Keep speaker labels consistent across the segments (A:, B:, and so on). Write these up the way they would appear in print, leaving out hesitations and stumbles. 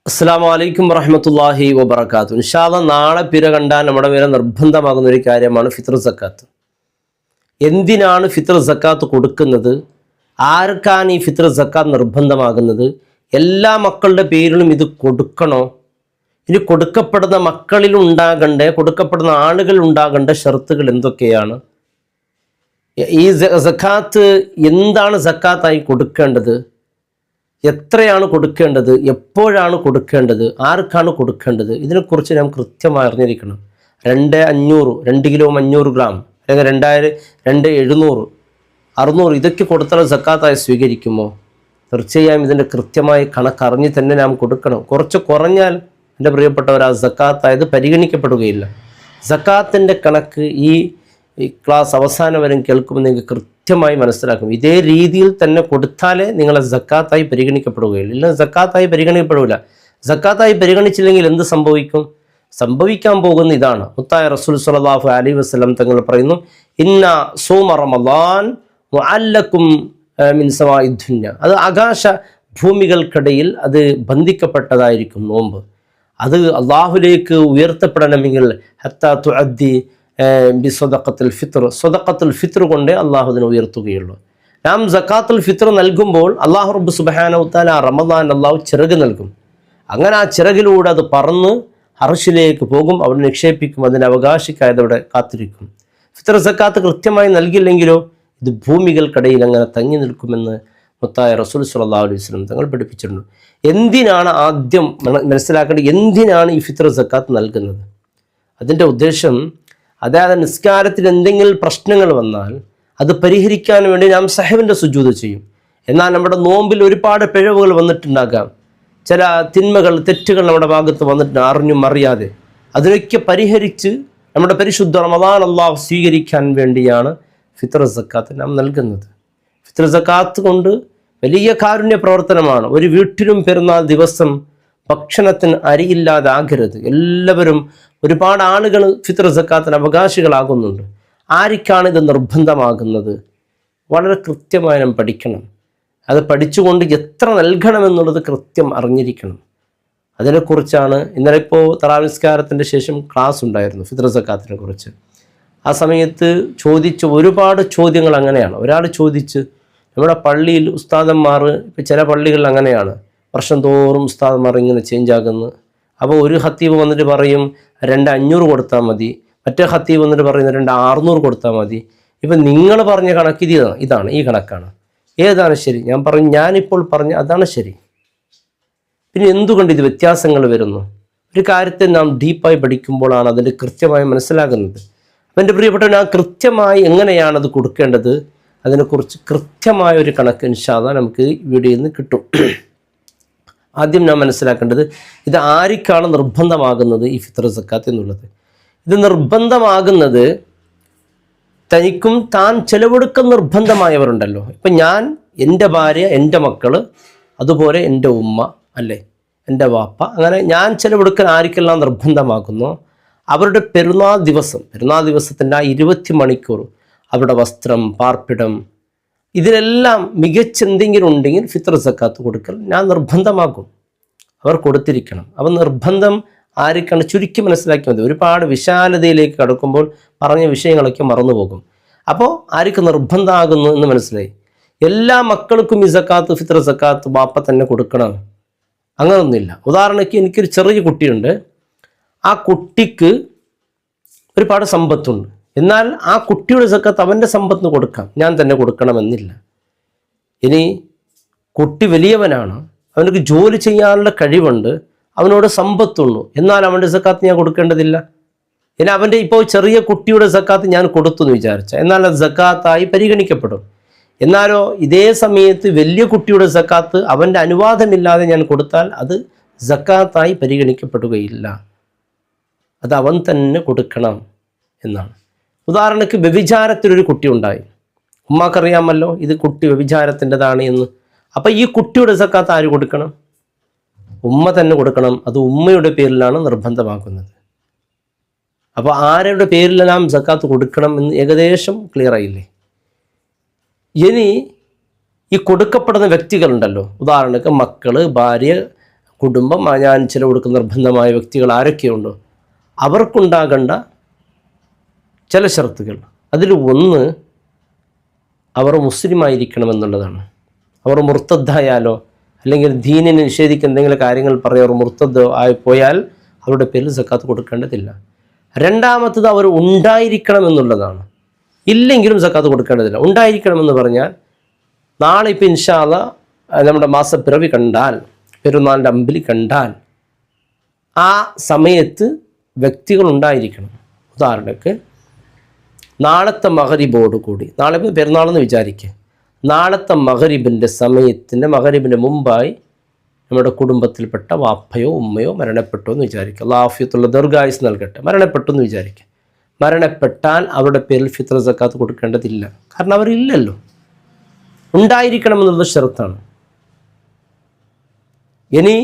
A: അസ്സലാമു അലൈക്കും വറഹ്മത്തുള്ളാഹി വബറകാതുഹു. ഇൻഷാ അല്ലാഹ് നാളെ പിര കണ്ടാൽ നമ്മുടെ മേലെ നിർബന്ധമാകുന്ന ഒരു കാര്യമാണ് ഫിത്ർ സക്കാത്ത്. എന്തിനാണ് ഫിത്ർ സക്കാത്ത് കൊടുക്കുന്നത്? ആർക്കാണ് ഈ ഫിത്ർ സക്കാത്ത് നിർബന്ധമാകുന്നത്? എല്ലാ മക്കളുടെ പേരിലും ഇത് കൊടുക്കണോ? ഇനി കൊടുക്കപ്പെടുന്ന മക്കളിൽ കൊടുക്കപ്പെടുന്ന ആളുകൾ ഉണ്ടാകേണ്ട ഷർത്തുകൾ എന്തൊക്കെയാണ്? ഈ സക്കാത്ത് എന്താണ് സക്കാത്തായി കൊടുക്കേണ്ടത്? എത്രയാണ് കൊടുക്കേണ്ടത്? എപ്പോഴാണ് കൊടുക്കേണ്ടത്? ആർക്കാണ് കൊടുക്കേണ്ടത്? ഇതിനെക്കുറിച്ച് നാം കൃത്യമായി അറിഞ്ഞിരിക്കണം. 2500 2 കിലോ 500 ഗ്രാം അല്ലെങ്കിൽ 2700 600 ഇതൊക്കെ കൊടുത്താൽ സക്കാത്തായി സ്വീകരിക്കുമോ? തീർച്ചയായും ഇതിൻ്റെ കൃത്യമായ കണക്കറിഞ്ഞ് തന്നെ നാം കൊടുക്കണം. കുറച്ച് കുറഞ്ഞാൽ എൻ്റെ പ്രിയപ്പെട്ടവർ ആ സക്കാത്തായത് പരിഗണിക്കപ്പെടുകയില്ല. സക്കാത്തിൻ്റെ കണക്ക് ഈ ക്ലാസ് അവസാനം വരെ കേൾക്കുമ്പോൾ നിങ്ങൾക്ക് കൃത്യമായി മനസ്സിലാക്കും. ഇതേ രീതിയിൽ തന്നെ കൊടുത്താലേ നിങ്ങളെ സക്കാത്തായി പരിഗണിക്കപ്പെടുകയുള്ളൂ. ഇല്ലെങ്കിൽ സക്കാത്തായി പരിഗണിക്കപ്പെടില്ല. സക്കാത്തായി പരിഗണിച്ചില്ലെങ്കിൽ എന്ത് സംഭവിക്കും? സംഭവിക്കാൻ പോകുന്ന ഇതാണ്. മുത്തായ റസൂൽ സ്വല്ലല്ലാഹു അലൈഹി വസല്ലം തങ്ങൾ പറയുന്നു, ഇന്ന സൗമ റമളാൻ മുഅല്ലക്കും മിൻ സവാഇ ദുനിയ. അത് ആകാശ ഭൂമികൾക്കിടയിൽ അത് ബന്ധിക്കപ്പെട്ടതായിരിക്കും നോമ്പ്. അത് അള്ളാഹുലേക്ക് ഉയർത്തപ്പെടണമെങ്കിൽ ഹത്താ തുഅദ്ദി ബിസ്സദഖത്തുൽ ഫിത്ർ, സദഖത്തുൽ ഫിത്ർ കൊണ്ട് അള്ളാഹു അതിനെ ഉയർത്തുകയുള്ളൂ. നാം സക്കാത്തുൽ ഫിത്ർ നൽകുമ്പോൾ അള്ളാഹു റബ്ബ് സുബ്ഹാനഹു വ തആല റമളാൻ അള്ളാഹു ചിറക് നൽകും. അങ്ങനെ ആ ചിറകിലൂടെ അത് പറന്ന് അർശിലേക്ക് പോകും, അവിടെ നിക്ഷേപിക്കും. അതിൻ്റെ അവകാശിക്കായതവിടെ കാത്തിരിക്കും. ഫിത്ർ സക്കാത്ത് കൃത്യമായി നൽകില്ലെങ്കിലോ ഇത് ഭൂമികൾക്കിടയിൽ അങ്ങനെ തങ്ങി നിൽക്കുമെന്ന് മുത്തായ റസൂൽ സ്വല്ലല്ലാഹു അലൈഹി വസല്ലം തങ്ങൾ പഠിപ്പിച്ചിട്ടുണ്ട്. എന്തിനാണ് ആദ്യം മനസ്സിലാക്കേണ്ടത്? എന്തിനാണ് ഈ ഫിത്ർ സക്കാത്ത് നൽകുന്നത്? അതിൻ്റെ ഉദ്ദേശം, അതായത് നിസ്കാരത്തിൽ എന്തെങ്കിലും പ്രശ്നങ്ങൾ വന്നാൽ അത് പരിഹരിക്കാൻ വേണ്ടി നാം സഹവിൻ്റെ സുജൂദ് ചെയ്യും. എന്നാൽ നമ്മുടെ നോമ്പിൽ ഒരുപാട് പിഴവുകൾ വന്നിട്ടുണ്ടാകാം, ചില തെറ്റുകൾ നമ്മുടെ ഭാഗത്ത് വന്നിട്ടുണ്ട് അറിഞ്ഞും അറിയാതെ. അതിനൊക്കെ പരിഹരിച്ച് നമ്മുടെ പരിശുദ്ധ റമളാൻ അല്ലാഹു സ്വീകരിക്കാൻ വേണ്ടിയാണ് ഫിത്ർ സക്കാത്ത് നാം നൽകുന്നത്. ഫിത്ർ സക്കാത്ത് കൊണ്ട് വലിയ കാരുണ്യ പ്രവർത്തനമാണ്. ഒരു വീട്ടിലും പെരുന്നാൾ ദിവസം ഭക്ഷണത്തിന് അരിയില്ലാതാകരുത്. എല്ലാവരും, ഒരുപാട് ആളുകൾ ഫിത്ർ സക്കാത്തിന് അവകാശികളാകുന്നുണ്ട്. ആർക്കാണ് ഇത് നിർബന്ധമാകുന്നത്? വളരെ കൃത്യമായി നാം പഠിക്കണം. അത് പഠിച്ചുകൊണ്ട് എത്ര നൽകണമെന്നുള്ളത് കൃത്യം അറിഞ്ഞിരിക്കണം. അതിനെക്കുറിച്ചാണ് ഇന്നലെ ഇപ്പോൾ തറാവീഹ് നിസ്കാരത്തിൻ്റെ ശേഷം ക്ലാസ് ഉണ്ടായിരുന്നു ഫിത്ർ സക്കാത്തിനെ കുറിച്ച്. ആ സമയത്ത് ചോദിച്ച ഒരുപാട് ചോദ്യങ്ങൾ അങ്ങനെയാണ്. ഒരാൾ ചോദിച്ച്, നമ്മുടെ പള്ളിയിൽ ഉസ്താദന്മാർ, ഇപ്പോൾ ചില പള്ളികളിൽ അങ്ങനെയാണ്, വർഷം തോറും ഉസ്താദന്മാർ ഇങ്ങനെ ചേഞ്ച് ആകുന്നു. അപ്പോൾ ഒരു ഖത്തീബ് വന്നിട്ട് പറയും 2500 കൊടുത്താൽ മതി, മറ്റേ ഖത്തീബ് വന്നിട്ട് പറയുന്നത് 2600 കൊടുത്താൽ മതി. ഇപ്പം നിങ്ങൾ പറഞ്ഞ കണക്ക് ഇതാണ്, ഈ കണക്കാണ്. ഏതാണ് ശരി? ഞാനിപ്പോൾ പറഞ്ഞ അതാണ് ശരി. പിന്നെ എന്തുകൊണ്ട് ഇത് വ്യത്യാസങ്ങൾ വരുന്നു? ഒരു കാര്യത്തെ നാം ഡീപ്പായി പഠിക്കുമ്പോഴാണ് അതിൻ്റെ കൃത്യമായി മനസ്സിലാകുന്നത്. അപ്പം എൻ്റെ പ്രിയപ്പെട്ട, ഞാൻ കൃത്യമായി എങ്ങനെയാണ് അത് കൊടുക്കേണ്ടത്, അതിനെക്കുറിച്ച് കൃത്യമായ ഒരു കണക്ക് ഇൻഷാ അല്ലാഹ് നമുക്ക് വീഡിയോയിൽ നിന്ന് കിട്ടും. ആദ്യം നാം മനസ്സിലാക്കേണ്ടത്, ഇത് ആർക്കാണ് നിർബന്ധമാകുന്നത് ഈ ഫിത്ർ സക്കാത്ത് എന്നുള്ളത്. ഇത് നിർബന്ധമാകുന്നത് തനിക്കും താൻ ചെലവെടുക്കാൻ നിർബന്ധമായവരുണ്ടല്ലോ. ഇപ്പം ഞാൻ, എൻ്റെ ഭാര്യ, എൻ്റെ മക്കൾ, അതുപോലെ എൻ്റെ ഉമ്മ, അല്ലേ, എൻ്റെ വാപ്പ, അങ്ങനെ ഞാൻ ചെലവെടുക്കാൻ ആർക്കെല്ലാം നിർബന്ധമാക്കുന്നു അവരുടെ പെരുന്നാൾ ദിവസത്തിൻ്റെ ആ 20 മണിക്കൂർ അവരുടെ വസ്ത്രം, പാർപ്പിടം, ഇതിലെല്ലാം മികച്ചെന്തെങ്കിലും ഉണ്ടെങ്കിൽ ഫിത്ർ സക്കാത്ത് കൊടുക്കൽ ഞാൻ നിർബന്ധമാക്കും. അവർ കൊടുത്തിരിക്കണം. അവ നിർബന്ധം ആർക്കാണ്? ചുരുക്കി മനസ്സിലാക്കി മതി. ഒരുപാട് വിശാലതയിലേക്ക് കടക്കുമ്പോൾ പറഞ്ഞ വിഷയങ്ങളൊക്കെ മറന്നുപോകും. അപ്പോൾ ആർക്ക് നിർബന്ധമാകുന്നു എന്ന് മനസ്സിലായി. എല്ലാ മക്കൾക്കും ഈ സക്കാത്ത്, ഫിത്ർ സക്കാത്ത് ബാപ്പ തന്നെ കൊടുക്കണം, അങ്ങനൊന്നുമില്ല. ഉദാഹരണക്ക് എനിക്കൊരു ചെറിയ കുട്ടിയുണ്ട്. ആ കുട്ടിക്ക് ഒരുപാട് സമ്പത്തുണ്ട്. എന്നാൽ ആ കുട്ടിയുടെ സക്കാത്ത് അവൻ്റെ സമ്പത്തിന് കൊടുക്കാം, ഞാൻ തന്നെ കൊടുക്കണമെന്നില്ല. ഇനി കുട്ടി വലിയവനാണ്, അവനക്ക് ജോലി ചെയ്യാനുള്ള കഴിവുണ്ട്, അവനോട് സമ്പത്തുള്ളൂ, എന്നാൽ അവൻ്റെ സക്കാത്ത് ഞാൻ കൊടുക്കേണ്ടതില്ല. ഇനി അവൻ്റെ ഇപ്പോൾ ചെറിയ കുട്ടിയുടെ സക്കാത്ത് ഞാൻ കൊടുത്തു എന്ന് വിചാരിച്ചാൽ, എന്നാൽ അത് സക്കാത്തായി പരിഗണിക്കപ്പെടും. എന്നാലോ ഇതേ സമയത്ത് വലിയ കുട്ടിയുടെ സക്കാത്ത് അവൻ്റെ അനുവാദമില്ലാതെ ഞാൻ കൊടുത്താൽ അത് സക്കാത്തായി പരിഗണിക്കപ്പെടുകയില്ല. അത് അവൻ തന്നെ കൊടുക്കണം എന്നാണ്. ഉദാഹരണക്ക് വ്യഭിചാരത്തിലൊരു കുട്ടി ഉണ്ടായി, ഉമ്മാക്കറിയാമല്ലോ ഇത് കുട്ടി വ്യഭിചാരത്തിൻ്റെതാണ് എന്ന്. അപ്പം ഈ കുട്ടിയുടെ സക്കാത്ത് ആര് കൊടുക്കണം? ഉമ്മ തന്നെ കൊടുക്കണം. അത് ഉമ്മയുടെ പേരിലാണ് നിർബന്ധമാക്കുന്നത്. അപ്പോൾ ആരുടെ പേരിലെല്ലാം സക്കാത്ത് കൊടുക്കണം എന്ന് ഏകദേശം ക്ലിയർ ആയില്ലേ? ഇനി ഈ കൊടുക്കപ്പെടുന്ന വ്യക്തികളുണ്ടല്ലോ, ഉദാഹരണക്ക് മക്കൾ, ഭാര്യ, കുടുംബം, ഞാൻ ചിലവ് കൊടുക്കുന്ന നിർബന്ധമായ വ്യക്തികൾ ആരൊക്കെയുണ്ടോ അവർക്കുണ്ടാകേണ്ട ചില ഷർത്തുകൾ. അതിൽ ഒന്ന്, അവർ മുസ്ലിമായിരിക്കണമെന്നുള്ളതാണ്. അവർ മുർത്തദ്ദായാലോ അല്ലെങ്കിൽ ദീനിനെ നിഷേധിക്കുന്ന എന്തെങ്കിലും കാര്യങ്ങൾ പറഞ്ഞ് അവർ മുർത്തദ് ആയി പോയാൽ അവരുടെ പേരിൽ സക്കാത്ത് കൊടുക്കേണ്ടതില്ല. രണ്ടാമത്തത്, അവർ ഉണ്ടായിരിക്കണം എന്നുള്ളതാണ്. ഇല്ലെങ്കിലും സക്കാത്ത് കൊടുക്കേണ്ടതില്ല. ഉണ്ടായിരിക്കണമെന്ന് പറഞ്ഞാൽ നാളെ ഇപ്പോൾ ഇൻഷാ അല്ലാഹ് നമ്മുടെ മാസപ്പിറവി കണ്ടാൽ, പെരുന്നാളിൻ്റെ അമ്പലി കണ്ടാൽ ആ സമയത്ത് വ്യക്തികൾ ഉണ്ടായിരിക്കണം. ഉദാഹരണക്ക് നാളത്തെ മഗ്‌രിബോട് കൂടി, നാളെ പെരുന്നാളെന്ന് വിചാരിക്കുക, നാളത്തെ മഗ്‌രിബിൻ്റെ മുമ്പായി നമ്മുടെ കുടുംബത്തിൽപ്പെട്ട വാപ്പയോ ഉമ്മയോ മരണപ്പെട്ടു എന്ന് വിചാരിക്കുക. അല്ലാഹു ആഫിയത്തുള്ള ദീർഘായുസ് നൽകട്ടെ. മരണപ്പെട്ടു എന്ന് വിചാരിക്കുക. മരണപ്പെട്ടാൽ അവരുടെ പേരിൽ ഫിത്ർ സക്കാത്ത് കൊടുക്കേണ്ടതില്ല. കാരണം അവരില്ലല്ലോ. ഉണ്ടായിരിക്കണമെന്നുള്ളത് ഷർത്താണ്. ഇനി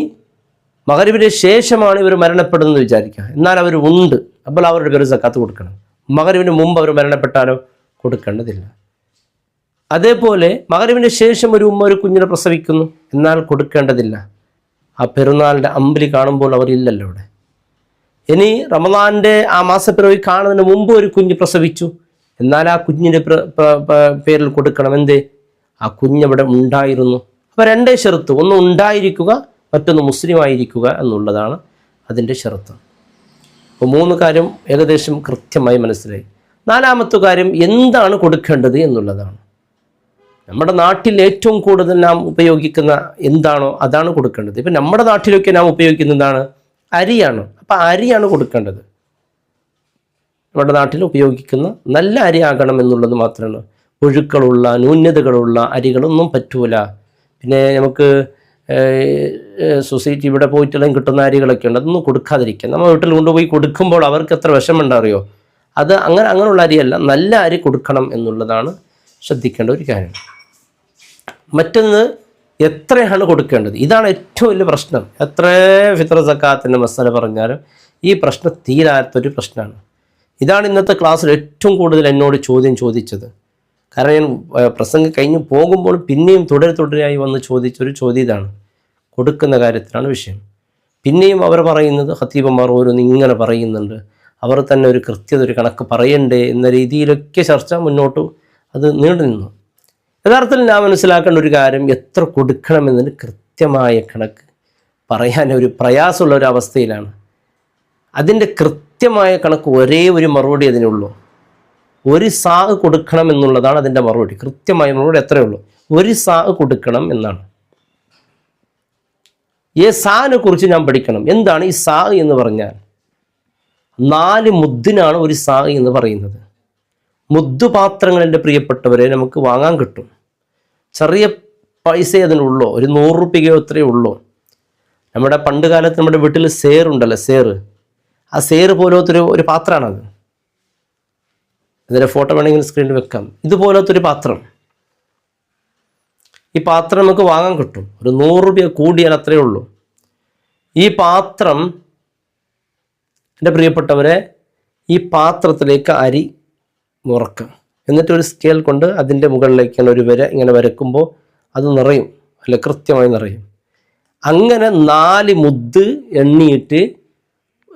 A: മഗ്‌രിബിന് ശേഷമാണ് ഇവർ മരണപ്പെടുന്നത് വിചാരിക്കുക, എന്നാൽ അവർ ഉണ്ട്, അപ്പോൾ അവരുടെ പേരിൽ സക്കാത്ത് കൊടുക്കണം. മഗ്‌രിബിന് മുമ്പ് അവർ മരണപ്പെട്ടാലോ കൊടുക്കേണ്ടതില്ല. അതേപോലെ മഗ്‌രിബിന് ശേഷം ഒരു ഉമ്മ ഒരു കുഞ്ഞിനെ പ്രസവിക്കുന്നു, എന്നാൽ കൊടുക്കേണ്ടതില്ല. ആ പെരുന്നാളിൻ്റെ അമ്പലി കാണുമ്പോൾ അവരില്ലല്ലോ അവിടെ. ഇനി റമദാൻ്റെ ആ മാസപ്പിറവി കാണുന്നതിന് മുമ്പ് ഒരു കുഞ്ഞ് പ്രസവിച്ചു, എന്നാൽ ആ കുഞ്ഞിൻ്റെ പേരിൽ കൊടുക്കണം. എന്തേ? ആ കുഞ്ഞവിടെ ഉണ്ടായിരുന്നു. അപ്പോൾ രണ്ടേ ഷർത്ത്, ഒന്ന് ഉണ്ടായിരിക്കുക, മറ്റൊന്ന് മുസ്ലിം ആയിരിക്കുക എന്നുള്ളതാണ് അതിൻ്റെ ഷർത്ത്. അപ്പോൾ മൂന്ന് കാര്യം ഏകദേശം കൃത്യമായി മനസ്സിലായി. നാലാമത്തെ കാര്യം എന്താണ് കൊടുക്കേണ്ടത് എന്നുള്ളതാണ്. നമ്മുടെ നാട്ടിൽ ഏറ്റവും കൂടുതൽ നാം ഉപയോഗിക്കുന്ന എന്താണോ അതാണ് കൊടുക്കേണ്ടത്. ഇപ്പം നമ്മുടെ നാട്ടിലൊക്കെ നാം ഉപയോഗിക്കുന്ന എന്താണ്? അരിയാണ്. അപ്പം അരിയാണ് കൊടുക്കേണ്ടത്. നമ്മുടെ നാട്ടിൽ ഉപയോഗിക്കുന്ന നല്ല അരി ആകണം എന്നുള്ളത് മാത്രമാണ്. പുഴുക്കളുള്ള ന്യൂനതകളുള്ള അരികളൊന്നും പറ്റൂല. പിന്നെ നമുക്ക് സൊസൈറ്റി ഇവിടെ പോയിട്ടെല്ലാം കിട്ടുന്ന അരികളൊക്കെ ഉണ്ട്, അതൊന്നും കൊടുക്കാതിരിക്കുക. നമ്മൾ വീട്ടിൽ കൊണ്ടുപോയി കൊടുക്കുമ്പോൾ അവർക്ക് എത്ര വിഷമമുണ്ടറിയോ? അത് അങ്ങനെയുള്ള അരിയല്ല, നല്ല അരി കൊടുക്കണം എന്നുള്ളതാണ് ശ്രദ്ധിക്കേണ്ട ഒരു കാര്യം. മറ്റൊന്ന്, എത്രയാണ് കൊടുക്കേണ്ടത്? ഇതാണ് ഏറ്റവും വലിയ പ്രശ്നം. എത്ര ഫിത്ർ സക്കാത്തിൻ്റെ മസാല പറഞ്ഞാലും ഈ പ്രശ്നം തീരാത്തൊരു പ്രശ്നമാണ്. ഇതാണ് ഇന്നത്തെ ക്ലാസ്സിൽ ഏറ്റവും കൂടുതൽ എന്നോട് ചോദ്യം ചോദിച്ചത്. കാരണം ഞാൻ പ്രസംഗം കഴിഞ്ഞ് പോകുമ്പോൾ പിന്നെയും തുടരെയായി വന്ന് ചോദിച്ചൊരു ചോദ്യം ഇതാണ്. കൊടുക്കുന്ന കാര്യത്തിലാണ് വിഷയം. പിന്നെയും അവർ പറയുന്നത് ഖത്തീബന്മാർ ഓരോന്ന് ഇങ്ങനെ പറയുന്നുണ്ട്, അവർ തന്നെ ഒരു കൃത്യത, ഒരു കണക്ക് പറയണ്ടേ എന്ന രീതിയിലൊക്കെ ചർച്ച മുന്നോട്ട് അത് നീണ്ടു നിന്നു. യഥാർത്ഥത്തിൽ ഞാൻ മനസ്സിലാക്കേണ്ട ഒരു കാര്യം, എത്ര കൊടുക്കണമെന്നതിന് കൃത്യമായ കണക്ക് പറയാൻ ഒരു പ്രയാസമുള്ള ഒരു അവസ്ഥയിലാണ്. അതിൻ്റെ കൃത്യമായ കണക്ക് ഒരേ ഒരു മറുപടി അതിനുള്ളൂ. ഒരു സാ കൊടുക്കണം എന്നുള്ളതാണ് അതിൻ്റെ മറുപടി. കൃത്യമായ മറുപടി എത്രയേ ഉള്ളൂ, ഒരു സാ കൊടുക്കണം എന്നാണ്. ഈ സാനെ കുറിച്ച് ഞാൻ പഠിക്കണം. എന്താണ് ഈ സാ എന്ന് പറഞ്ഞാൽ? 4 മുദ്ദിനാണ് ഒരു സാ എന്ന് പറയുന്നത്. മുദ്ദുപാത്രങ്ങൾ എൻ്റെ പ്രിയപ്പെട്ടവരെ നമുക്ക് വാങ്ങാൻ കിട്ടും. ചെറിയ പൈസ അതിനുള്ളൂ, ഒരു 100 രൂപയോ അത്രയേ ഉള്ളൂ. നമ്മുടെ പണ്ട് കാലത്ത് നമ്മുടെ വീട്ടിൽ സേറുണ്ടല്ലോ, സേറ്, ആ സേറ് പോലത്തെ ഒരു പാത്രമാണത്. ഇതിൻ്റെ ഫോട്ടോ വേണമെങ്കിൽ സ്ക്രീനിൽ വെക്കാം. ഇതുപോലത്തെ ഒരു പാത്രം, ഈ പാത്രം നമുക്ക് വാങ്ങാൻ കിട്ടും. ഒരു 100 രൂപ കൂടിയാൽ അത്രയേ ഉള്ളൂ. ഈ പാത്രം എൻ്റെ പ്രിയപ്പെട്ടവരെ, ഈ പാത്രത്തിലേക്ക് അരി മുറക്കാം. എന്നിട്ട് ഒരു സ്കെയിൽ കൊണ്ട് അതിൻ്റെ മുകളിലേക്കാണ് ഒരു വര ഇങ്ങനെ വരക്കുമ്പോൾ അത് നിറയും, അല്ല കൃത്യമായി നിറയും. അങ്ങനെ 4 മുദ്ദ് എണ്ണിയിട്ട്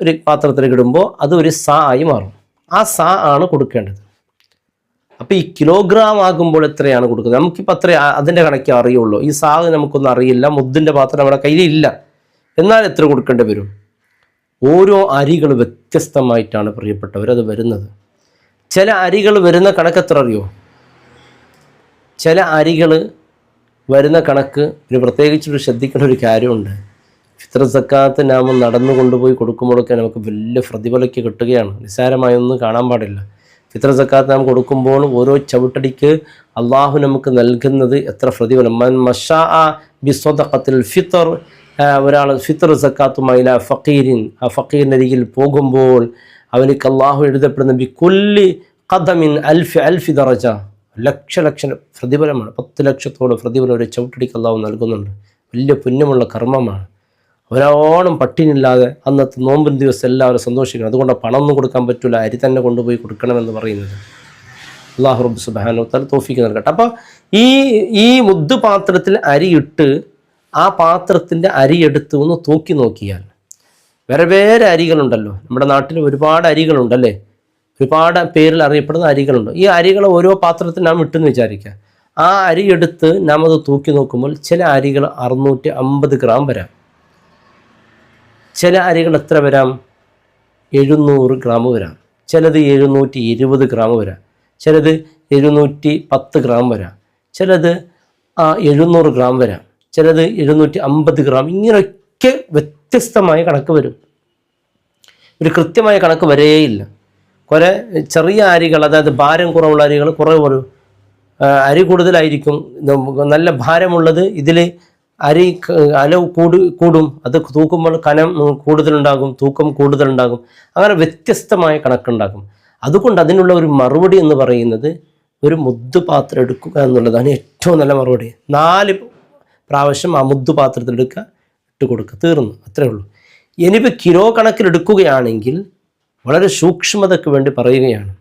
A: ഒരു പാത്രത്തിലേക്ക് ഇടുമ്പോൾ അത് ഒരു സാ ആയി മാറും. ആ സാ ആണ് കൊടുക്കേണ്ടത്. അപ്പോൾ ഈ കിലോഗ്രാം ആകുമ്പോൾ എത്രയാണ് കൊടുക്കുന്നത്? നമുക്കിപ്പോൾ അത്ര അതിൻ്റെ കണക്കേ അറിയുള്ളൂ. ഈ സാ നമുക്കൊന്നും അറിയില്ല, മുദ്ദിൻ്റെ പാത്രം നമ്മുടെ കയ്യിലില്ല. എന്നാൽ എത്ര കൊടുക്കേണ്ടി വരും? ഓരോ അരികൾ വ്യത്യസ്തമായിട്ടാണ് പ്രിയപ്പെട്ടവരത് വരുന്നത്. ചില അരികൾ വരുന്ന കണക്ക് എത്ര അറിയോ? ചില അരികൾ വരുന്ന കണക്ക് ഒരു പ്രത്യേകിച്ചൊരു ശ്രദ്ധിക്കേണ്ട ഒരു കാര്യമുണ്ട്. ഫിത്ർ സക്കാത്ത് നാം നടന്നു കൊണ്ടുപോയി കൊടുക്കുമ്പോഴൊക്കെ നമുക്ക് വലിയ പ്രതിഫലമൊക്കെ കിട്ടുകയാണ്. നിസ്സാരമായൊന്നും കാണാൻ പാടില്ല. ഫിത്ർ സക്കാത്ത് നാം കൊടുക്കുമ്പോൾ ഓരോ ചവിട്ടടിക്ക് അള്ളാഹു നമുക്ക് നൽകുന്നത് എത്ര പ്രതിഫലം. മൻ മഷാ ബിസ്വദഖത്തിൽ ഫിത്ർ, ഒരാൾ ഫിത്ർ സക്കാത്തുമായി ഫക്കീരിൻ, ആ ഫക്കീറിൻ്റെ അരികിൽ പോകുമ്പോൾ അവനിക്ക് അള്ളാഹു എഴുതപ്പെടുന്ന ബിക്കുല്ലി ഖദമിൻ അൽഫി ദറജ, ലക്ഷ പ്രതിഫലമാണ്. 10 ലക്ഷത്തോളം പ്രതിഫലം ഒരു ചവിട്ടടിക്ക് അള്ളാഹു നൽകുന്നുണ്ട്. വലിയ പുണ്യമുള്ള കർമ്മമാണ്. ഒരാളും പട്ടിണില്ലാതെ അന്നത്തെ നോമ്പിൻ ദിവസം എല്ലാവരും സന്തോഷിക്കണം. അതുകൊണ്ട് പണം ഒന്നും കൊടുക്കാൻ പറ്റില്ല, അരി തന്നെ കൊണ്ടുപോയി കൊടുക്കണമെന്ന് പറയുന്നത്. അല്ലാഹു റബ്ബ് സുബ്ഹാനഹു വ തആല തൗഫീഖ് നൽകട്ടെ. അപ്പോൾ ഈ മുദ്ദ് പാത്രത്തിൽ അരി ഇട്ട് ആ പാത്രത്തിൻ്റെ അരിയെടുത്ത് ഒന്ന് തൂക്കി നോക്കിയാൽ, വേറെ വേറെ അരികളുണ്ടല്ലോ നമ്മുടെ നാട്ടിൽ, ഒരുപാട് അരികളുണ്ടല്ലേ, ഒരുപാട് പേരിൽ അറിയപ്പെടുന്ന അരികളുണ്ട്. ഈ അരികൾ ഓരോ പാത്രത്തിൽ നാം ഇട്ടെന്ന് വിചാരിക്കുക. ആ അരിയെടുത്ത് നാം അത് തൂക്കി നോക്കുമ്പോൾ ചില അരികൾ 650 ഗ്രാം വരാം, ചില അരികൾ എത്ര വരാം, 700 ഗ്രാം വരാം, ചിലത് 720 ഗ്രാം വരാം, ചിലത് 710 ഗ്രാം വരാം, ചിലത് 700 ഗ്രാം വരാം, ചിലത് 750 ഗ്രാം. ഇങ്ങനെയൊക്കെ വ്യത്യസ്തമായ കണക്ക് വരും. ഒരു കൃത്യമായ കണക്ക് വരേയില്ല. കുറേ ചെറിയ അരികൾ, അതായത് ഭാരം കുറവുള്ള അരികൾ കുറേ വരും, അരി കൂടുതലായിരിക്കും. നല്ല ഭാരമുള്ളത് ഇതിൽ അരി അലവ് കൂടും, അത് തൂക്കുമ്പോൾ കനം കൂടുതലുണ്ടാകും, തൂക്കം കൂടുതലുണ്ടാകും. അങ്ങനെ വ്യത്യസ്തമായ കണക്കുണ്ടാകും. അതുകൊണ്ട് അതിനുള്ള ഒരു മറുപടി എന്ന് പറയുന്നത് ഒരു മുദ്ദുപാത്രം എടുക്കുക എന്നുള്ളതാണ് ഏറ്റവും നല്ല മറുപടി. 4 പ്രാവശ്യം ആ മുദ്ദുപാത്രത്തിലെടുക്കുക, ഇട്ട് കൊടുക്കുക, തീർന്നു, അത്രേ ഉള്ളൂ. ഇനിയിപ്പോൾ കിലോ കണക്കിലെടുക്കുകയാണെങ്കിൽ വളരെ സൂക്ഷ്മതയ്ക്ക് വേണ്ടി പറയുകയാണ്,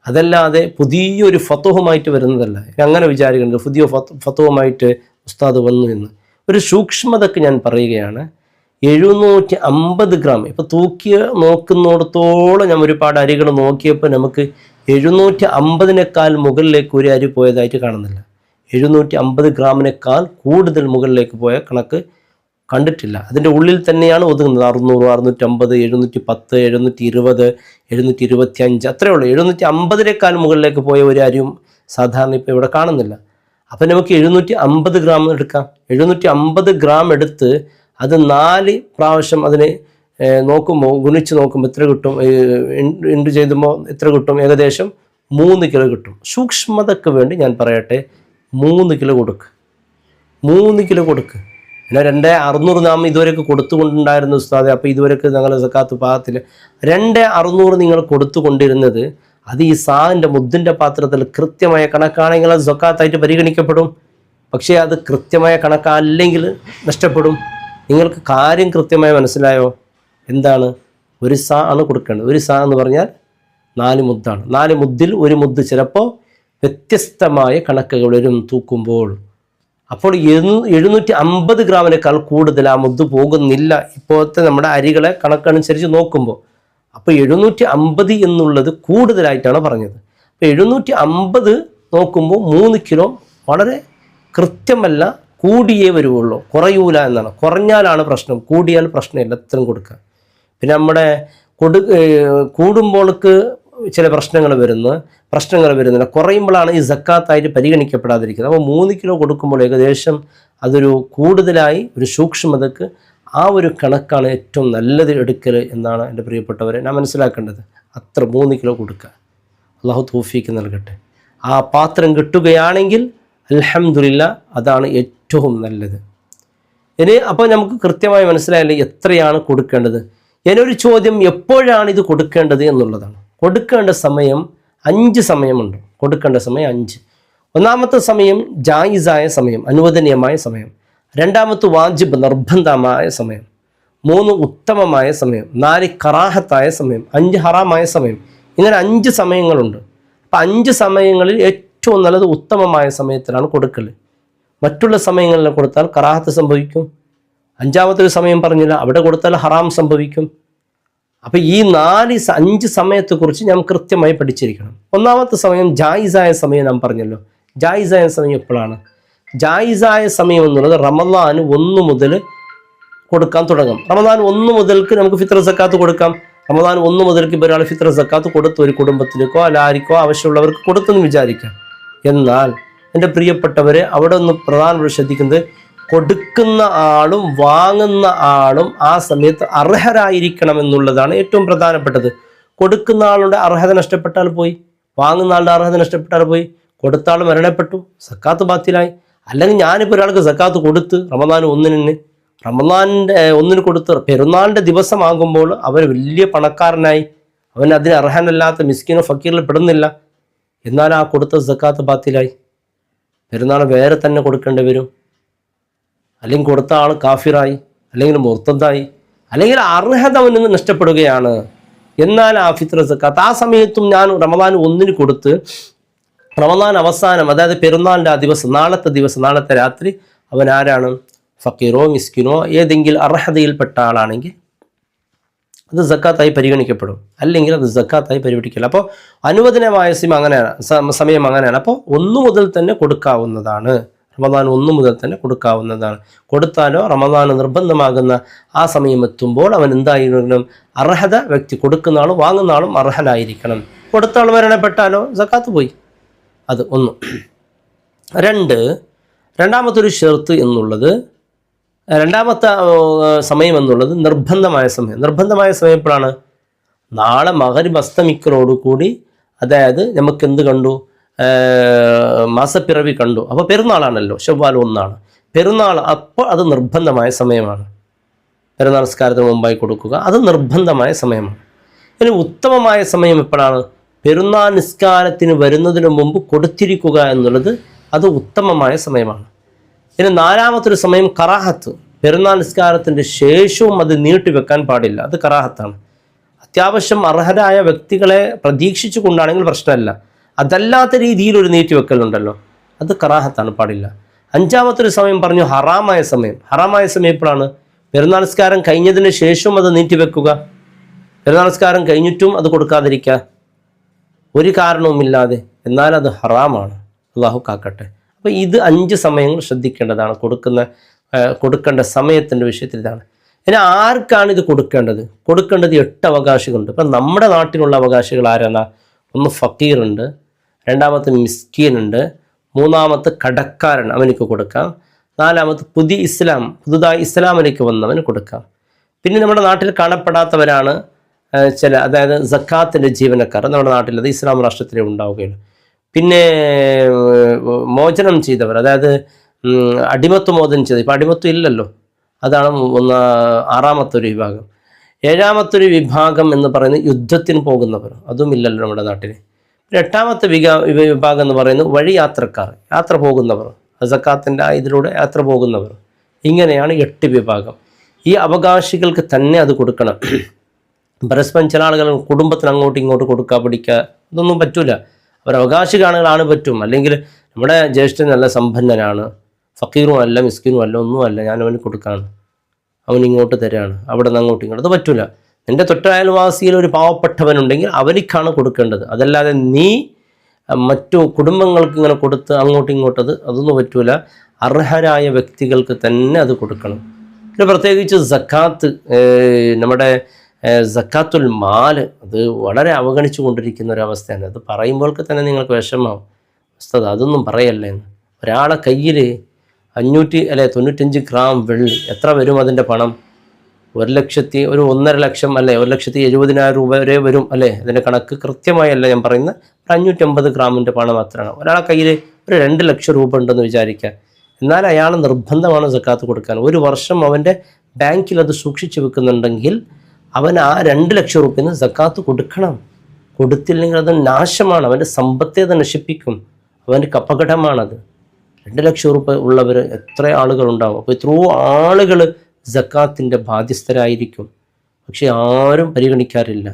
A: അതല്ലാതെ പുതിയൊരു ഫത്വഹുമായിട്ട് വരുന്നതല്ല. അങ്ങനെ വിചാരിക്കുന്നത് പുതിയ ഫത്വഹുമായിട്ട് ഉസ്താദ് വന്നു എന്ന്. ഒരു സൂക്ഷ്മതയ്ക്ക് ഞാൻ പറയുകയാണ്. 750 ഗ്രാം ഇപ്പോൾ തൂക്കി നോക്കുന്നിടത്തോളം ഞാൻ ഒരുപാട് അരികൾ നോക്കിയപ്പോൾ നമുക്ക് 750-നേക്കാൾ മുകളിലേക്ക് ഒരു അരി പോയതായിട്ട് കാണുന്നില്ല. 750 ഗ്രാമിനേക്കാൾ കൂടുതൽ മുകളിലേക്ക് പോയ കണക്ക് കണ്ടിട്ടില്ല. അതിൻ്റെ ഉള്ളിൽ തന്നെയാണ് ഒതുങ്ങുന്നത്. 600, 650, 710, 720, 725 അത്രയേ ഉള്ളൂ. 750-നേക്കാൾ മുകളിലേക്ക് പോയ ഒരു അരിയും സാധാരണ ഇപ്പോൾ ഇവിടെ കാണുന്നില്ല. അപ്പം നമുക്ക് 750 ഗ്രാം എടുക്കാം. 750 ഗ്രാം എടുത്ത് അത് 4 പ്രാവശ്യം അതിന് നോക്കുമ്പോൾ, ഗുണിച്ച് നോക്കുമ്പോൾ എത്ര കിട്ടും, ഇൻഡ് ചെയ്യുമ്പോൾ എത്ര കിട്ടും, ഏകദേശം 3 കിലോ കിട്ടും. സൂക്ഷ്മതയ്ക്ക് വേണ്ടി ഞാൻ പറയട്ടെ, 3 കിലോ കൊടുക്കുക, 3 കിലോ കൊടുക്കുക. പിന്നെ 2600 നാം ഇതുവരെയൊക്കെ കൊടുത്തുകൊണ്ടുണ്ടായിരുന്നു ഉസ്താദെ. അപ്പോൾ ഇതുവരെയൊക്കെ ഞങ്ങൾ സക്കാത്ത് പാകത്തില്ല. 2600 നിങ്ങൾ കൊടുത്തുകൊണ്ടിരുന്നത് അത് ഈ സാറിൻ്റെ മുദ്ദിൻ്റെ പാത്രത്തിൽ കൃത്യമായ കണക്കാണെങ്കിൽ അത് സക്കാത്തായിട്ട് പരിഗണിക്കപ്പെടും. പക്ഷേ അത് കൃത്യമായ കണക്കല്ലെങ്കിൽ നഷ്ടപ്പെടും. നിങ്ങൾക്ക് കാര്യം കൃത്യമായി മനസ്സിലായോ? എന്താണ്? ഒരു സാ ആണ് കൊടുക്കേണ്ടത്. ഒരു സാ എന്ന് പറഞ്ഞാൽ 4 മുദ്ദാണ്. 4 മുദ്ദിൽ ഒരു മുദ്ദ് ചിലപ്പോൾ വ്യത്യസ്തമായ കണക്കുകൾ വരും തൂക്കുമ്പോൾ. അപ്പോൾ 750 ഗ്രാമിനേക്കാൾ കൂടുതൽ ആ മുദ്ദ് പോകുന്നില്ല ഇപ്പോഴത്തെ നമ്മുടെ അരികളെ കണക്കനുസരിച്ച് നോക്കുമ്പോൾ. അപ്പോൾ 750 എന്നുള്ളത് കൂടുതലായിട്ടാണ് പറഞ്ഞത്. അപ്പോൾ 750 നോക്കുമ്പോൾ 3 കിലോ വളരെ കൃത്യമല്ല, കൂടിയേ വരുവുള്ളൂ, കുറയൂല എന്നാണ്. കുറഞ്ഞാലാണ് പ്രശ്നം, കൂടിയാൽ പ്രശ്നമില്ല, എത്രയും കൊടുക്കുക. പിന്നെ നമ്മുടെ കൂടുമ്പോൾക്ക് ചില പ്രശ്നങ്ങൾ വരുന്നില്ല. കുറയുമ്പോഴാണ് ഈ സക്കാത്തായിട്ട് പരിഗണിക്കപ്പെടാതിരിക്കുന്നത്. അപ്പോൾ 3 കിലോ കൊടുക്കുമ്പോൾ ഏകദേശം അതൊരു കൂടുതലായി ഒരു സൂക്ഷ്മതക്ക് ആ ഒരു കണക്കാണ് ഏറ്റവും നല്ലത് എടുക്കൽ എന്നാണ് എൻ്റെ പ്രിയപ്പെട്ടവരെ ഞാൻ മനസ്സിലാക്കേണ്ടത്. അത്ര 3 കിലോ കൊടുക്കുക. അള്ളാഹു തൗഫീക്ക് നൽകട്ടെ. ആ പാത്രം കിട്ടുകയാണെങ്കിൽ അൽഹംദുലില്ലാ, അതാണ് ഏറ്റവും നല്ലത്. ഇനി അപ്പോൾ നമുക്ക് കൃത്യമായി മനസ്സിലായില്ലേ എത്രയാണ് കൊടുക്കേണ്ടത്. ഇനിയൊരു ചോദ്യം, എപ്പോഴാണ് ഇത് കൊടുക്കേണ്ടത് എന്നുള്ളതാണ്. കൊടുക്കേണ്ട സമയം 5 സമയമുണ്ട്. കൊടുക്കേണ്ട സമയം 5. ഒന്നാമത്തെ സമയം ജായിസായ സമയം, അനുവദനീയമായ സമയം. 2ാമത്തെ വാജിബ്, നിർബന്ധമായ സമയം. 3 ഉത്തമമായ സമയം. 4 കറാഹത്തായ സമയം. 5 ഹറാമായ സമയം. ഇങ്ങനെ 5 സമയങ്ങളുണ്ട്. അപ്പം 5 സമയങ്ങളിൽ ഏറ്റവും നല്ലത് ഉത്തമമായ സമയത്തിലാണ് കൊടുക്കൽ. മറ്റുള്ള സമയങ്ങളിൽ കൊടുത്താൽ കറാഹത്ത് സംഭവിക്കും. 5ാമത്തെ ഒരു സമയം പറഞ്ഞില്ല, അവിടെ കൊടുത്താൽ ഹറാം സംഭവിക്കും. അപ്പം ഈ 5 സമയത്തെക്കുറിച്ച് നാം കൃത്യമായി പഠിച്ചിരിക്കണം. ഒന്നാമത്തെ സമയം ജായിസായ സമയം നാം പറഞ്ഞല്ലോ. ജായിസായ സമയം എപ്പോഴാണ്? ജായിസായ സമയം എന്നുള്ളത് റമദാൻ 1 മുതൽ കൊടുക്കാൻ തുടങ്ങും. റമദാൻ 1 മുതൽക്ക് നമുക്ക് ഫിത്ർ സക്കാത്ത് കൊടുക്കാം. റമദാൻ 1 മുതൽക്ക് ഇപ്പോൾ ഒരാൾ ഫിത്ർ സക്കാത്ത് കൊടുത്ത് ഒരു കുടുംബത്തിലേക്കോ അല്ല ആർക്കോ ആവശ്യമുള്ളവർക്ക് കൊടുത്തെന്ന് വിചാരിക്കാം. എന്നാൽ എൻ്റെ പ്രിയപ്പെട്ടവരെ, അവിടെ ഒന്ന് പ്രധാനപ്പെട്ട ശ്രദ്ധിക്കുന്നത്, കൊടുക്കുന്ന ആളും വാങ്ങുന്ന ആളും ആ സമയത്ത് അർഹരായിരിക്കണം എന്നുള്ളതാണ് ഏറ്റവും പ്രധാനപ്പെട്ടത്. കൊടുക്കുന്ന ആളുടെ അർഹത നഷ്ടപ്പെട്ടാൽ പോയി, വാങ്ങുന്ന ആളുടെ അർഹത നഷ്ടപ്പെട്ടാൽ പോയി. കൊടുത്ത ആൾ മരണപ്പെട്ടു, സക്കാത്ത് ബാത്തിലായി. അല്ലെങ്കിൽ ഞാനിപ്പോൾ ഒരാൾക്ക് സക്കാത്ത് കൊടുത്ത് റമദാൻ 1 കൊടുത്ത് പെരുന്നാളിൻ്റെ ദിവസമാകുമ്പോൾ അവൻ വലിയ പണക്കാരനായി, അവൻ അതിന് അർഹനല്ലാത്ത മിസ്കിനോ ഫക്കീറിൽ പെടുന്നില്ല. എന്നാൽ ആ കൊടുത്ത സക്കാത്ത് ബാത്തിലായി. പെരുന്നാൾ വേറെ തന്നെ കൊടുക്കേണ്ടി വരും. അല്ലെങ്കിൽ കൊടുത്ത ആൾ കാഫിറായി, അല്ലെങ്കിൽ മുർത്തദായി, അല്ലെങ്കിൽ അർഹത അവനിൽ നിന്ന് നഷ്ടപ്പെടുകയാണ്. എന്നാൽ ആ ഫിത്ർ സക്കാത്ത് ആ സമയത്തും ഞാൻ റമദാൻ 1 കൊടുത്ത് റമദാൻ അവസാനം, അതായത് പെരുന്നാളിൻ്റെ ആ ദിവസം, നാളത്തെ രാത്രി അവൻ ആരാണ്? ഫക്കീറോ മിസ്കിനോ ഏതെങ്കിലും അർഹതയിൽപ്പെട്ട ആളാണെങ്കിൽ അത് സക്കാത്തായി പരിഗണിക്കപ്പെടും, അല്ലെങ്കിൽ അത് സക്കാത്തായി പരിഗണിക്കില്ല. അപ്പോൾ അനുവദനമായ സമയം അങ്ങനെയാണ്. അപ്പോൾ 1 മുതൽ തന്നെ കൊടുക്കാവുന്നതാണ്. റമദാൻ 1 മുതൽ തന്നെ കൊടുക്കാവുന്നതാണ്. കൊടുത്താലോ റമദാൻ നിർബന്ധമാകുന്ന ആ സമയം എത്തുമ്പോൾ അവൻ എന്തായിരിക്കണം? അർഹത വ്യക്തി കൊടുക്കുന്ന ആളും വാങ്ങുന്ന ആളും അർഹനായിരിക്കണം. കൊടുത്ത ആൾ മരണപ്പെട്ടാലോ സക്കാത്ത് പോയി. അത് 1. രണ്ടാമത്തൊരു ഷർത്ത് എന്നുള്ളത്, രണ്ടാമത്തെ സമയം എന്നുള്ളത് നിർബന്ധമായ സമയം. നിർബന്ധമായ സമയം എപ്പോഴാണ്? നാളെ മഗ്‌രിബ് അസ്തമിക്കലോടുകൂടി, അതായത് നമുക്ക് എന്ത് കണ്ടു? മാസപ്പിറവി കണ്ടു. അപ്പോൾ പെരുന്നാളാണല്ലോ, ശവ്വാൽ 1 പെരുന്നാൾ. അപ്പോൾ അത് നിർബന്ധമായ സമയമാണ്. പെരുന്നാൾ നിസ്കാരത്തിന് മുമ്പായി കൊടുക്കുക, അത് നിർബന്ധമായ സമയമാണ്. ഇനി ഉത്തമമായ സമയം എപ്പോഴാണ്? പെരുന്നാൾ നിസ്കാരത്തിന് വരുന്നതിന് മുമ്പ് കൊടുത്തിരിക്കുക എന്നുള്ളത് അത് ഉത്തമമായ സമയമാണ്. ഇനി 4മത്തൊരു സമയം കറാഹത്ത്. പെരുന്നാൾ നിസ്കാരത്തിൻ്റെ ശേഷവും അത് നീട്ടിവെക്കാൻ പാടില്ല, അത് കറാഹത്താണ്. അത്യാവശ്യം അർഹരായ വ്യക്തികളെ പ്രതീക്ഷിച്ചു കൊണ്ടാണെങ്കിൽ പ്രശ്നമല്ല. അതല്ലാത്ത രീതിയിൽ ഒരു നീട്ടിവെക്കലുണ്ടല്ലോ, അത് കറാഹത്താണ്, പാടില്ല. 5മത്തൊരു സമയം പറഞ്ഞു ഹറാമായ സമയം. ഹറാമായ സമയം എപ്പോഴാണ്? പെരുന്നാൾ നിസ്കാരം കഴിഞ്ഞതിന് ശേഷവും അത് നീട്ടിവെക്കുക, പെരുന്നാൾ നിസ്കാരം കഴിഞ്ഞിട്ടും അത് കൊടുക്കാതിരിക്കുക, ഒരു കാരണവുമില്ലാതെ, എന്നാൽ അത് ഹറാമാണ്. അള്ളാഹു കാക്കട്ടെ. അപ്പോൾ ഇത് 5 സമയങ്ങൾ ശ്രദ്ധിക്കേണ്ടതാണ്. കൊടുക്കേണ്ട സമയത്തിൻ്റെ വിഷയത്തിൽ ഇതാണ്. ഇനി ആർക്കാണ് ഇത് കൊടുക്കേണ്ടത്? 8 അവകാശികളുണ്ട്. ഇപ്പം നമ്മുടെ നാട്ടിലുള്ള അവകാശികൾ ആരാണ്? 1 ഫക്കീറുണ്ട്, 2മത്തെ മിസ്കീനുണ്ട്, 3മത്തെ കടക്കാരൻ, അവനിക്ക് കൊടുക്കാം. 4മത്തെ പുതുതായി ഇസ്ലാമിലേക്ക് വന്നവന് കൊടുക്കാം. പിന്നെ നമ്മുടെ നാട്ടിൽ കാണപ്പെടാത്തവരാണ് അതായത് സക്കാത്തിൻ്റെ ജീവനക്കാർ. നമ്മുടെ നാട്ടിൽ അത് ഇസ്ലാം രാഷ്ട്രത്തിലേ ഉണ്ടാവുകയുള്ളൂ. പിന്നെ മോചനം ചെയ്തവർ, അതായത് അടിമത്വ മോചനം ചെയ്തത്. ഇപ്പോൾ അടിമത്വം ഇല്ലല്ലോ, അതാണ് 6മത്തൊരു വിഭാഗം. 7മത്തൊരു വിഭാഗം എന്ന് പറയുന്നത് യുദ്ധത്തിന് പോകുന്നവർ, അതും ഇല്ലല്ലോ നമ്മുടെ നാട്ടിൽ. 8മത്തെ വിഭാഗം എന്ന് പറയുന്നത് വഴി യാത്രക്കാർ, യാത്ര പോകുന്നവർ, സക്കാത്തിൻ്റെ ഇതിലൂടെ യാത്ര പോകുന്നവർ. ഇങ്ങനെയാണ് 8 വിഭാഗം. ഈ അവകാശികൾക്ക് തന്നെ അത് കൊടുക്കണം. പരസ്പരം ചില ആളുകൾ കുടുംബത്തിന് അങ്ങോട്ടും ഇങ്ങോട്ട് കൊടുക്കുക, പിടിക്കുക, ഇതൊന്നും പറ്റൂല. അവരവകാശികളാണ് പറ്റും. അല്ലെങ്കിൽ നമ്മുടെ ജ്യേഷ്ഠൻ നല്ല സമ്പന്നനാണ്, ഫക്കീറും അല്ല മിസ്കിനും അല്ല, ഒന്നുമല്ല, ഞാൻ അവന് കൊടുക്കാണ്, അവൻ ഇങ്ങോട്ട് തരാണ്, അവിടെ നിന്ന് അങ്ങോട്ടും ഇങ്ങോട്ട്, അത് പറ്റൂല. നിൻ്റെ തൊട്ടയൽവാസിയിൽ ഒരു പാവപ്പെട്ടവനുണ്ടെങ്കിൽ അവനിക്കാണ് കൊടുക്കേണ്ടത്. അതല്ലാതെ നീ മറ്റു കുടുംബങ്ങൾക്ക് ഇങ്ങനെ കൊടുത്ത് അങ്ങോട്ടും ഇങ്ങോട്ടത് അതൊന്നും പറ്റൂല. അർഹരായ വ്യക്തികൾക്ക് തന്നെ അത് കൊടുക്കണം. പിന്നെ പ്രത്യേകിച്ച് സക്കാത്ത്, നമ്മുടെ സക്കാത്തുൽ മാൽ, അത് വളരെ അവഗണിച്ചു കൊണ്ടിരിക്കുന്ന ഒരവസ്ഥയാണ്. അത് പറയുമ്പോഴൊക്കെ തന്നെ നിങ്ങൾക്ക് വിഷമാവും. അവസ്ഥ അതൊന്നും പറയല്ലേ എന്ന്. ഒരാളെ കയ്യിൽ 95 ഗ്രാം വെള്ളി, എത്ര വരും അതിൻ്റെ പണം? 1,1,00,000 അല്ലേ, 1,70,000 രൂപ വരെ വരും അല്ലേ? അതിൻ്റെ കണക്ക് കൃത്യമായല്ല ഞാൻ പറയുന്നത്. 550 ഗ്രാമിൻ്റെ പണം അത്രയാണ്. ഒരാളെ കയ്യിൽ ഒരു 2 ലക്ഷം രൂപ ഉണ്ടെന്ന് വിചാരിക്കുക. എന്നാൽ അയാൾ നിർബന്ധമാണ് സക്കാത്ത് കൊടുക്കാൻ. 1 വർഷം അവൻ്റെ ബാങ്കിൽ അത് സൂക്ഷിച്ചു വെക്കുന്നുണ്ടെങ്കിൽ അവൻ ആ 2 ലക്ഷം രൂപയിൽ സക്കാത്ത് കൊടുക്കണം. കൊടുത്തില്ലെങ്കിൽ അത് നാശമാണ്, അവൻ്റെ സമ്പത്തെ അത് നശിപ്പിക്കും, അവൻ്റെ അപകടമാണത്. 2 ലക്ഷം രൂപ ഉള്ളവർ എത്ര ആളുകളുണ്ടാവും? അപ്പോൾ എത്രയോ ആളുകൾ സക്കാത്തിൻ്റെ ബാധ്യസ്ഥരായിരിക്കും. പക്ഷെ ആരും പരിഗണിക്കാറില്ല.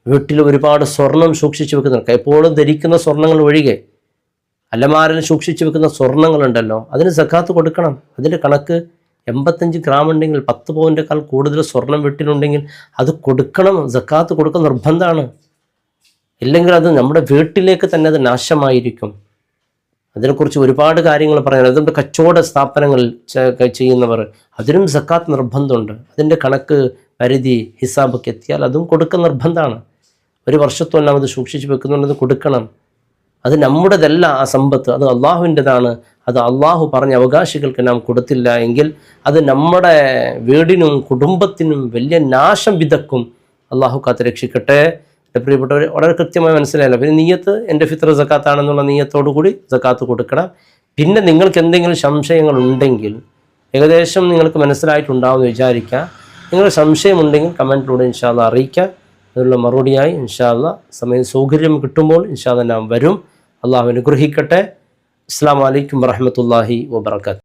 A: വീട്ടിൽ ഒരുപാട് സ്വർണം സൂക്ഷിച്ചു വെക്കുന്നുണ്ട്, എപ്പോഴും ധരിക്കുന്ന സ്വർണ്ണങ്ങൾ ഒഴികെ അലമാരയിൽ സൂക്ഷിച്ചു വെക്കുന്ന സ്വർണ്ണങ്ങളുണ്ടല്ലോ, അതിന് സക്കാത്ത് കൊടുക്കണം. അതിൻ്റെ കണക്ക് 85 ഗ്രാം ഉണ്ടെങ്കിൽ 10 പവൻ്റെക്കാൾ കൂടുതൽ സ്വർണം വീട്ടിലുണ്ടെങ്കിൽ അത് കൊടുക്കണം, സക്കാത്ത് കൊടുക്കാൻ നിർബന്ധമാണ്. ഇല്ലെങ്കിൽ അത് നമ്മുടെ വീട്ടിലേക്ക് തന്നെ അത് നാശമായിരിക്കും. അതിനെക്കുറിച്ച് ഒരുപാട് കാര്യങ്ങൾ പറയുന്നത്. അതുകൊണ്ട് കച്ചവട സ്ഥാപനങ്ങൾ ചെയ്യുന്നവർ, അതിനും സക്കാത്ത് നിർബന്ധമുണ്ട്. അതിൻ്റെ കണക്ക് പരിധി ഹിസാബൊക്കെ എത്തിയാൽ അതും കൊടുക്കാൻ നിർബന്ധമാണ്. 1 വർഷത്തോളം അത് സൂക്ഷിച്ച് വെക്കുന്നുള്ളത് കൊടുക്കണം. അത് നമ്മുടേതല്ല, ആ സമ്പത്ത് അത് അള്ളാഹുവിൻ്റെതാണ്. അത് അള്ളാഹു പറഞ്ഞ അവകാശികൾക്ക് നാം കൊടുത്തില്ല എങ്കിൽ അത് നമ്മുടെ വീടിനും കുടുംബത്തിനും വലിയ നാശം വിതക്കും. അള്ളാഹു കാത്ത് രക്ഷിക്കട്ടെ. എൻ്റെ പ്രിയപ്പെട്ടവർ, വളരെ കൃത്യമായി മനസ്സിലായല്ലോ. പിന്നെ നീയത്ത് എൻ്റെ ഫിത്ർ സക്കാത്താണെന്നുള്ള നീയത്തോടു കൂടി സക്കാത്ത് കൊടുക്കണം. പിന്നെ നിങ്ങൾക്ക് എന്തെങ്കിലും സംശയങ്ങൾ ഉണ്ടെങ്കിൽ, ഏകദേശം നിങ്ങൾക്ക് മനസ്സിലായിട്ടുണ്ടാവുമെന്ന് വിചാരിക്കുക. നിങ്ങൾ സംശയമുണ്ടെങ്കിൽ കമൻറ്റിലൂടെ ഇൻഷാ അല്ലാഹ് അറിയിക്കുക. അതിനുള്ള മറുപടിയായി ഇൻഷാ അല്ലാഹ് സമയം സൗകര്യം കിട്ടുമ്പോൾ ഇൻഷാ അല്ലാഹ് നാം വരും. അള്ളാഹു അനുഗ്രഹിക്കട്ടെ. അസ്സലാമു അലൈക്കും വറഹ്മത്തുള്ളാഹി വബറകാതുഹു.